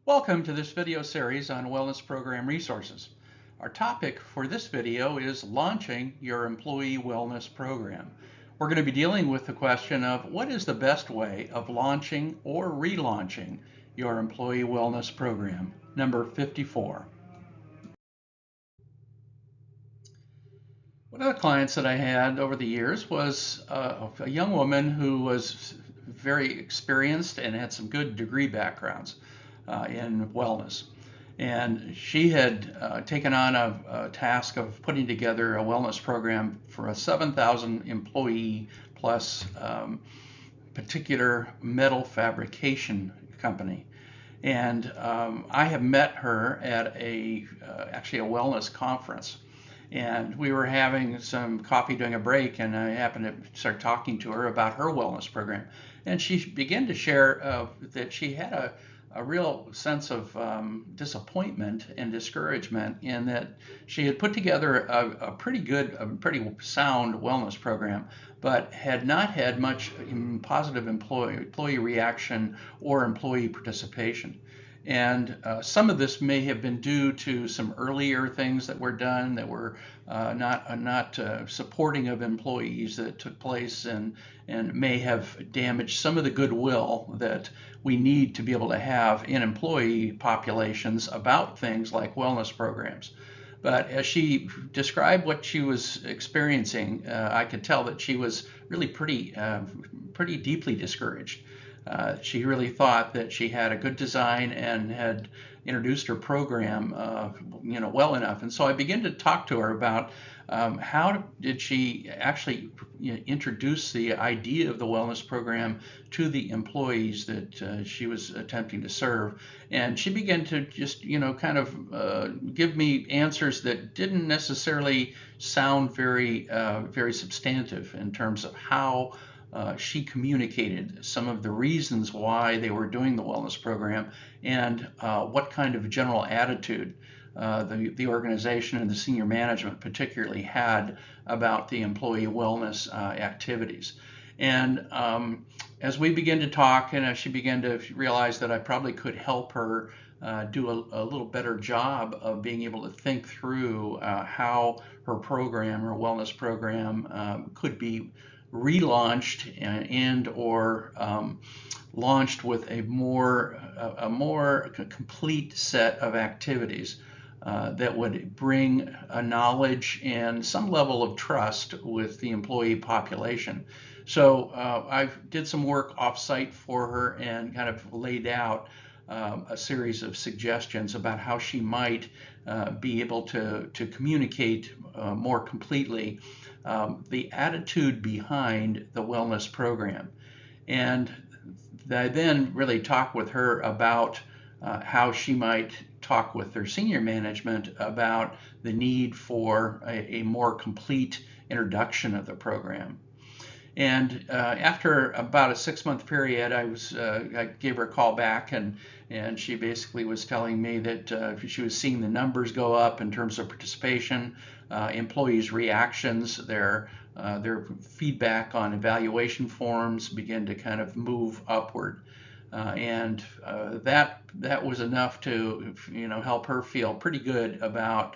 Welcome to this video series on Wellness Program Resources. Our topic for this video is launching your employee wellness program. We're going to be dealing with the question of what is the best way of launching or relaunching your employee wellness program, number 54. One of the clients that I had over the years was a young woman who was very experienced and had some good degree backgrounds in wellness. And she had taken on a task of putting together a wellness program for a 7,000 employee plus particular metal fabrication company. And I have met her at actually a wellness conference. And we were having some coffee during a break, and I happened to start talking to her about her wellness program. And she began to share that she had a real sense of disappointment and discouragement in that she had put together a pretty sound wellness program, but had not had much positive employee reaction or employee participation. And some of this may have been due to some earlier things that were done that were not supporting of employees that took place, and may have damaged some of the goodwill that we need to be able to have in employee populations about things like wellness programs. But as she described what she was experiencing, I could tell that she was really pretty deeply discouraged. She really thought that she had a good design and had introduced her program, well enough. And so I began to talk to her about how did she actually introduce the idea of the wellness program to the employees that she was attempting to serve. And she began to just, give me answers that didn't necessarily sound very substantive in terms of how she communicated some of the reasons why they were doing the wellness program and what kind of general attitude the organization and the senior management particularly had about the employee wellness activities. And as we began to talk, and as she began to realize that I probably could help her do a little better job of being able to think through how her program, her wellness program, could be relaunched and or launched with a more complete set of activities that would bring a knowledge and some level of trust with the employee population. So I did some work off-site for her and kind of laid out a series of suggestions about how she might be able to communicate more completely the attitude behind the wellness program. And I then really talked with her about how she might talk with their senior management about the need for a more complete introduction of the program. And after about a 6-month period, I gave her a call back, and she basically was telling me that she was seeing the numbers go up in terms of participation, employees' reactions, their feedback on evaluation forms began to kind of move upward. And that was enough to help her feel pretty good about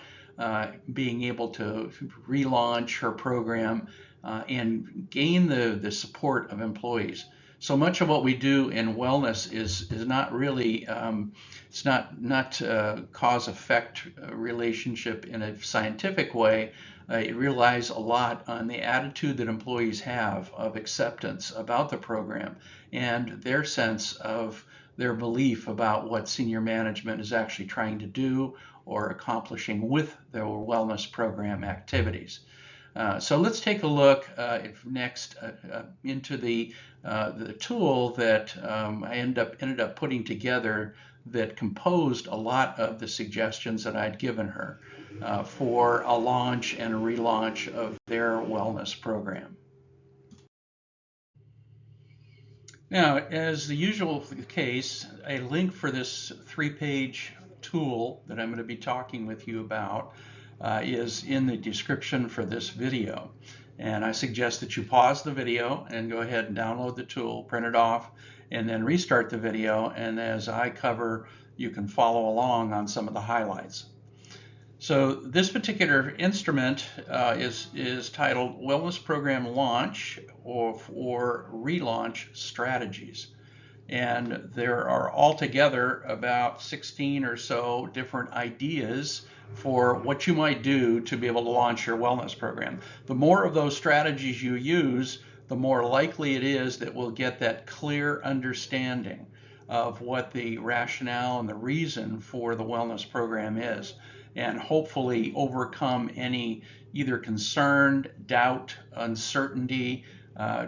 being able to relaunch her program and gain the support of employees. So much of what we do in wellness is not really it's not cause-effect relationship in a scientific way. It relies a lot on the attitude that employees have of acceptance about the program and their sense of their belief about what senior management is actually trying to do or accomplishing with their wellness program activities. So let's take a look next into the tool that I ended up putting together that composed a lot of the suggestions that I'd given her for a launch and a relaunch of their wellness program. Now, as the usual case, a link for this 3-page tool that I'm going to be talking with you about is in the description for this video. And I suggest that you pause the video and go ahead and download the tool, print it off, and then restart the video, and as I cover, you can follow along on some of the highlights. So this particular instrument is titled Wellness Program Launch or Relaunch Strategies. And there are altogether about 16 or so different ideas for what you might do to be able to launch your wellness program. The more of those strategies you use, the more likely it is that we'll get that clear understanding of what the rationale and the reason for the wellness program is, and hopefully overcome any either concern, doubt, uncertainty,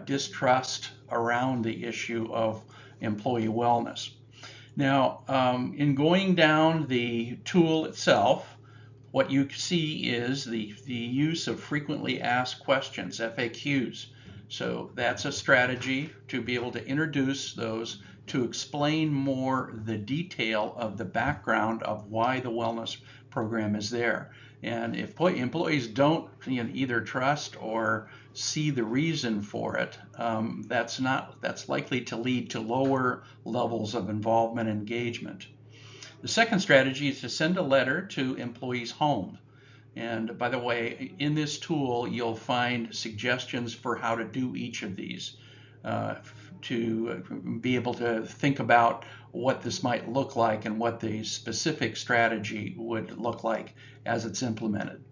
distrust around the issue of employee wellness. Now, in going down the tool itself, what you see is the use of frequently asked questions, FAQs. So that's a strategy to be able to introduce those to explain more the detail of the background of why the wellness program is there. And if employees don't either trust or see the reason for it, that's likely to lead to lower levels of involvement and engagement. The second strategy is to send a letter to employees' home. And by the way, in this tool, you'll find suggestions for how to do each of these to be able to think about what this might look like and what the specific strategy would look like as it's implemented.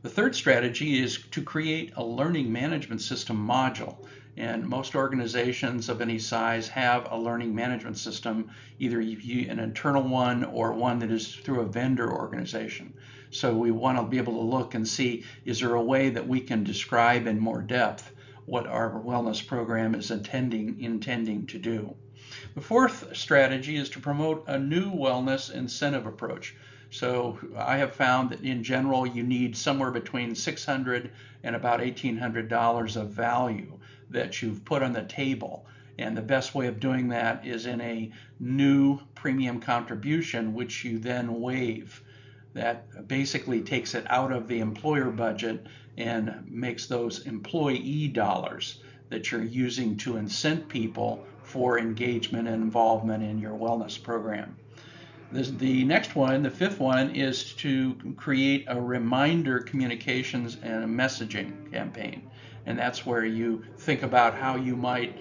The third strategy is to create a learning management system module. And most organizations of any size have a learning management system, either an internal one or one that is through a vendor organization. So we want to be able to look and see, is there a way that we can describe in more depth what our wellness program is intending to do. The fourth strategy is to promote a new wellness incentive approach. So I have found that in general you need somewhere between $600 and about $1,800 of value that you've put on the table. And the best way of doing that is in a new premium contribution, which you then waive. That basically takes it out of the employer budget and makes those employee dollars that you're using to incent people for engagement and involvement in your wellness program. The next one, the fifth one, is to create a reminder communications and a messaging campaign. And that's where you think about how you might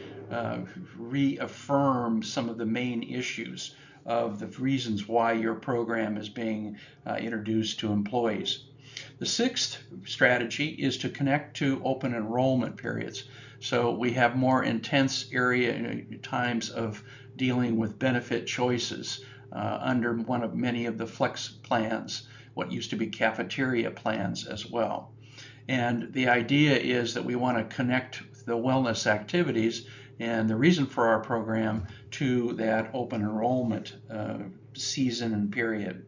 reaffirm some of the main issues of the reasons why your program is being introduced to employees. The sixth strategy is to connect to open enrollment periods. So we have more intense times of dealing with benefit choices under many of the flex plans, what used to be cafeteria plans as well. And the idea is that we want to connect the wellness activities and the reason for our program to that open enrollment season and period.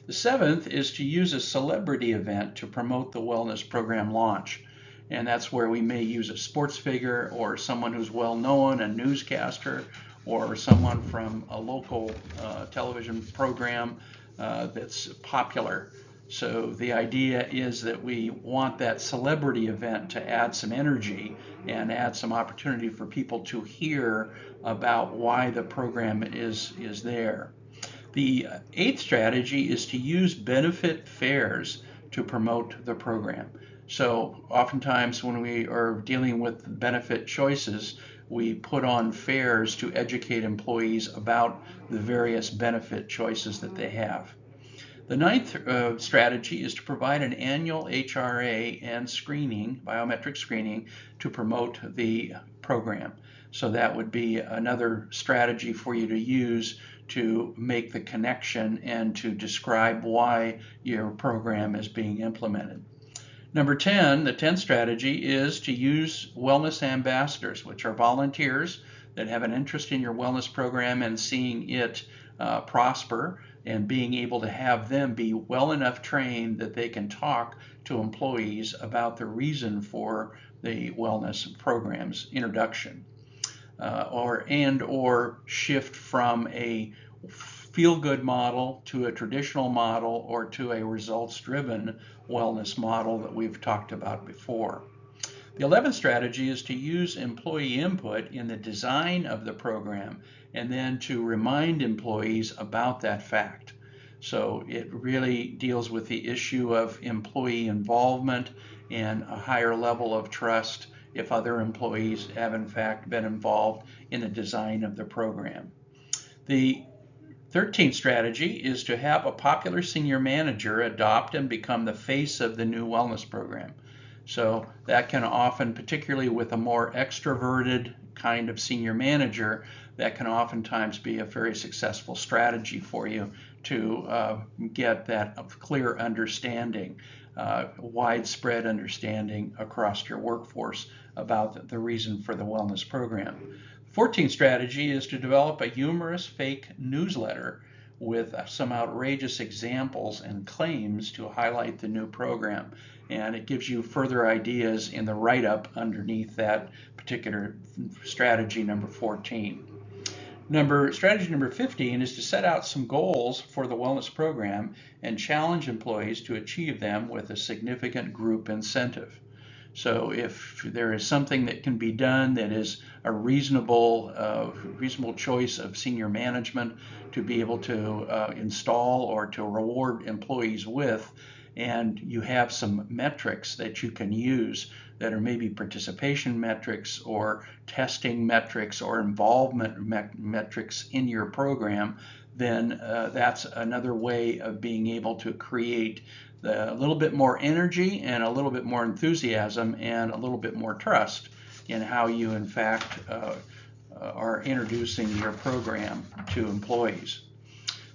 The seventh is to use a celebrity event to promote the wellness program launch. And that's where we may use a sports figure or someone who's well known, a newscaster, or someone from a local television program that's popular. So the idea is that we want that celebrity event to add some energy and add some opportunity for people to hear about why the program is there. The eighth strategy is to use benefit fairs to promote the program. So oftentimes when we are dealing with benefit choices, we put on fairs to educate employees about the various benefit choices that they have. The ninth strategy is to provide an annual HRA and screening, biometric screening, to promote the program. So that would be another strategy for you to use to make the connection and to describe why your program is being implemented. Number 10, the 10th strategy is to use wellness ambassadors, which are volunteers that have an interest in your wellness program and seeing it prosper, and being able to have them be well enough trained that they can talk to employees about the reason for the wellness program's introduction, or shift from a feel-good model to a traditional model or to a results-driven wellness model that we've talked about before. The 11th strategy is to use employee input in the design of the program and then to remind employees about that fact. So it really deals with the issue of employee involvement and a higher level of trust if other employees have in fact been involved in the design of the program. The 13th strategy is to have a popular senior manager adopt and become the face of the new wellness program. So that can often, particularly with a more extroverted kind of senior manager, that can oftentimes be a very successful strategy for you to get that clear understanding, widespread understanding across your workforce about the reason for the wellness program. 14th strategy is to develop a humorous fake newsletter with some outrageous examples and claims to highlight the new program. And it gives you further ideas in the write-up underneath that particular strategy number 14. Strategy number 15 is to set out some goals for the wellness program and challenge employees to achieve them with a significant group incentive. So if there is something that can be done that is a reasonable choice of senior management to be able to install or to reward employees with, and you have some metrics that you can use that are maybe participation metrics or testing metrics or involvement metrics in your program, then that's another way of being able to create a little bit more energy and a little bit more enthusiasm and a little bit more trust in how you in fact are introducing your program to employees.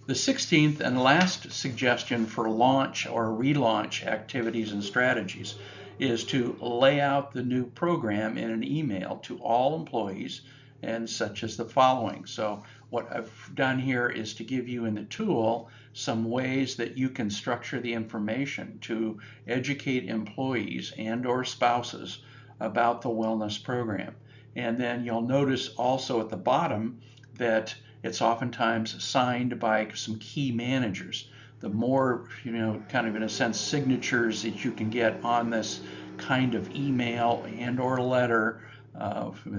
The 16th and last suggestion for launch or relaunch activities and strategies is to lay out the new program in an email to all employees, and such as the following. So what I've done here is to give you in the tool some ways that you can structure the information to educate employees and or spouses about the wellness program. And then you'll notice also at the bottom that it's oftentimes signed by some key managers. The more, kind of in a sense, signatures that you can get on this kind of email and or letter.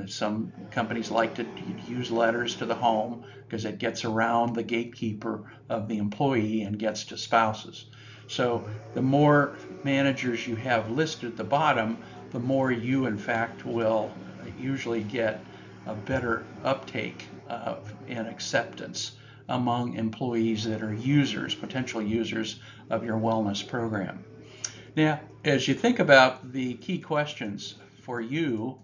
Some companies like to use letters to the home because it gets around the gatekeeper of the employee and gets to spouses. So the more managers you have listed at the bottom, the more you in fact will usually get a better uptake and acceptance among employees that are potential users of your wellness program. Now, as you think about the key questions for you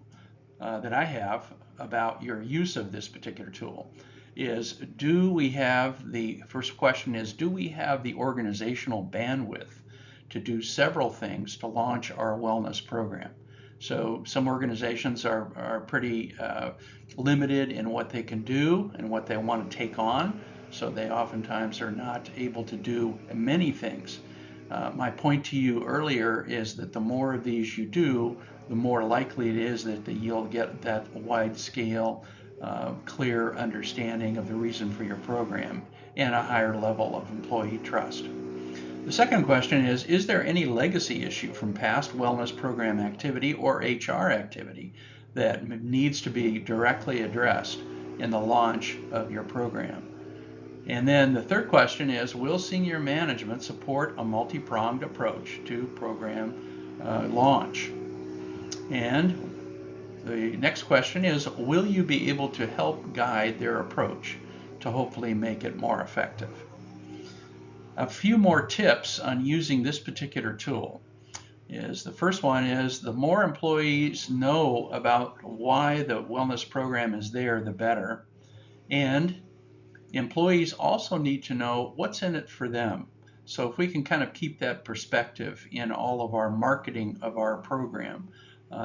that I have about your use of this particular tool is, first question is, do we have the organizational bandwidth to do several things to launch our wellness program? So some organizations are pretty limited in what they can do and what they want to take on, so they oftentimes are not able to do many things. My point to you earlier is that the more of these you do, the more likely it is that you'll get that wide scale, clear understanding of the reason for your program and a higher level of employee trust. The second question is there any legacy issue from past wellness program activity or HR activity that needs to be directly addressed in the launch of your program? And then the third question is, will senior management support a multi-pronged approach to program launch? And the next question is, will you be able to help guide their approach to hopefully make it more effective? A few more tips on using this particular tool is, the first one is, the more employees know about why the wellness program is there, the better. And employees also need to know what's in it for them. So if we can kind of keep that perspective in all of our marketing of our program,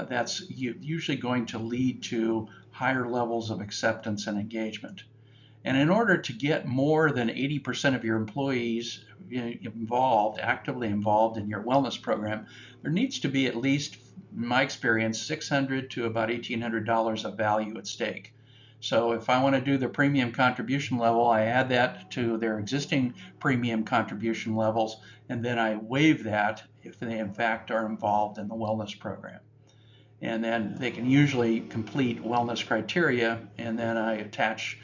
that's usually going to lead to higher levels of acceptance and engagement. And in order to get more than 80% of your employees actively involved in your wellness program, there needs to be at least, in my experience, $600 to about $1,800 of value at stake. So if I want to do the premium contribution level, I add that to their existing premium contribution levels, and then I waive that if they in fact are involved in the wellness program. and then they can usually complete wellness criteria, and then I attach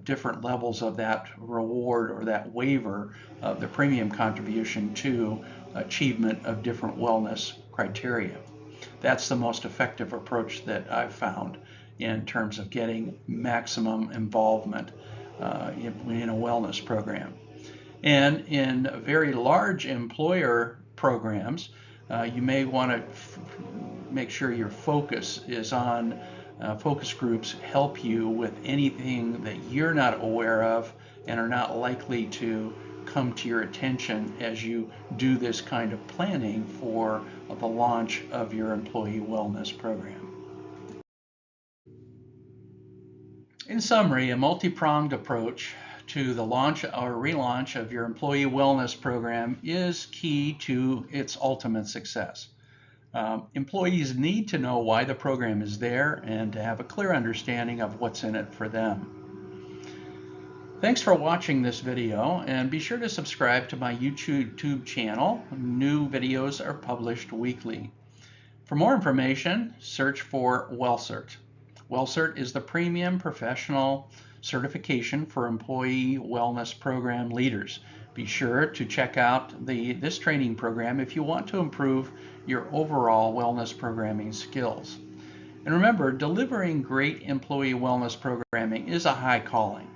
different levels of that reward or that waiver of the premium contribution to achievement of different wellness criteria. That's the most effective approach that I've found in terms of getting maximum involvement in a wellness program. And in very large employer programs, you may want to make sure your focus is on focus groups help you with anything that you're not aware of and are not likely to come to your attention as you do this kind of planning for the launch of your employee wellness program. In summary, a multi-pronged approach to the launch or relaunch of your employee wellness program is key to its ultimate success. Employees need to know why the program is there and to have a clear understanding of what's in it for them. Thanks for watching this video, and be sure to subscribe to my YouTube channel. New videos are published weekly. For more information, search for WellCert. WellCert is the premium professional certification for employee wellness program leaders. Be sure to check out this training program if you want to improve your overall wellness programming skills. And remember, delivering great employee wellness programming is a high calling.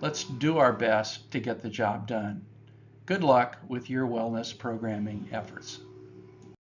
Let's do our best to get the job done. Good luck with your wellness programming efforts.